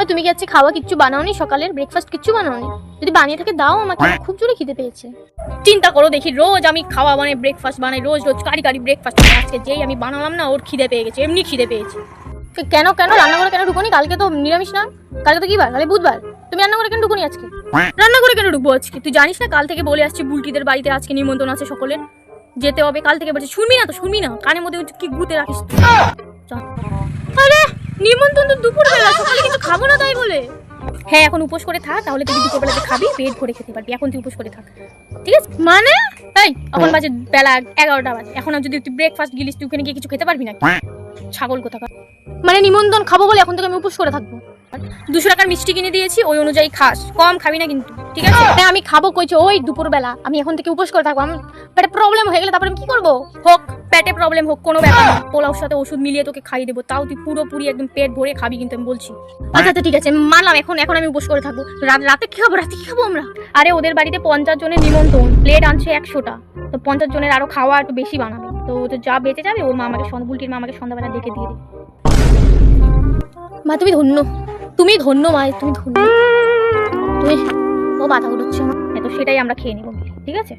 বা তুমি কি আজকে খাওয়া কিচ্ছু বানাওনি, সকালের ব্রেকফাস্ট কিচ্ছু বানাওনি? যদি বানিয়ে থাকে দাও আমাকে, খুব জোরে খিদে পেয়েছে। চিন্তা করো দেখি, রোজ আমি খাওয়া বানাই, ব্রেকফাস্ট বানাই, রোজ রোজ কারি কারি ব্রেকফাস্ট বানাই। আজকে যেই আমি বানালাম না, ওর খিদে পেয়ে গেছে, এমনি খিদে পেয়েছে। কেন কেন রান্না করে কেন ঢুকোনি? কালকে তো নিরামিষ না, কালকে তো কি বার? কালকে বুধবার। তুমি রান্না করে কেন ঢুকোনি আজকে? রান্না করে কেন ঢুকবো আজকে? তুই জানিস না কাল থেকে বলে আসছি বুলটিদের বাড়িতে আজকে নিমন্ত্রণ আছে সকলের, যেতে হবে কাল থেকে বলছে। শুনবি না তো শুনবি না, কানের মধ্যে কি গুতে রাখিস তুই? আরে নিমন্ত্রণ তো দুপুরবেলা, সকালে কিছু খাবো না তাই বলে। হ্যাঁ এখন উপোস করে থাক, তাহলে তুই দুপুরবেলাতে খাবি, পেট ভরে খেতে পারবি। এখন তুই উপোস করে থাক, ঠিক আছে? মানে এই এখন বাজে বেলা 11টা বাজে, এখন আর যদি তুই ব্রেকফাস্ট গিলিস, তুই ওখানে গিয়ে কিছু খেতে পারবি না? ছাগল কোথাকার। মানে নিমন্ত্রণ খাবো বলে এখন থেকে আমি উপোস করে থাকবো? 200 টাকার মিষ্টি কিনে দিয়েছি, ওই অনুযায়ী খাস, কম খাবি না কিন্তু, ঠিক আছে? হ্যাঁ আমি খাবো কইছো ওই দুপুরবেলা, আমি এখন থেকে উপোস করে থাকবো। আমি পেটে প্রবলেম হয়ে গেলে তারপরে আমি কি করবো? হোক পেটে প্রবলেম হোক, কোনো ব্যাপার না, পোলাওর সাথে ওষুধ মিলিয়ে তোকে খাইয়ে দেবো, তাও তুই পুরোপুরি একদম পেট ভরে খাবি কিন্তু, আমি বলছি। আচ্ছা আচ্ছা ঠিক আছে মানলাম, এখন আমি উপোস করে থাকবো। রাতে কি খাবো? রাতে কি খাবো আমরা? আরে ওদের বাড়িতে 50 জনের নিমন্ত্রণ, প্লেট আনছে 100টা, তো 50 জনের আরো খাওয়া একটু বেশি বানাবে, তো যা বেঁচে যাবে ওর মা আমাকে বুলটির মা আমাকে সন্ধ্যাবেলা ডেকে দিয়ে দেবে। মা তুমি ধন্য, তুমি ধন্য মা, তুমি ধন্য, তুমি ও বাধা উঠছে না, তো সেটাই আমরা খেয়ে নিবো, ঠিক আছে?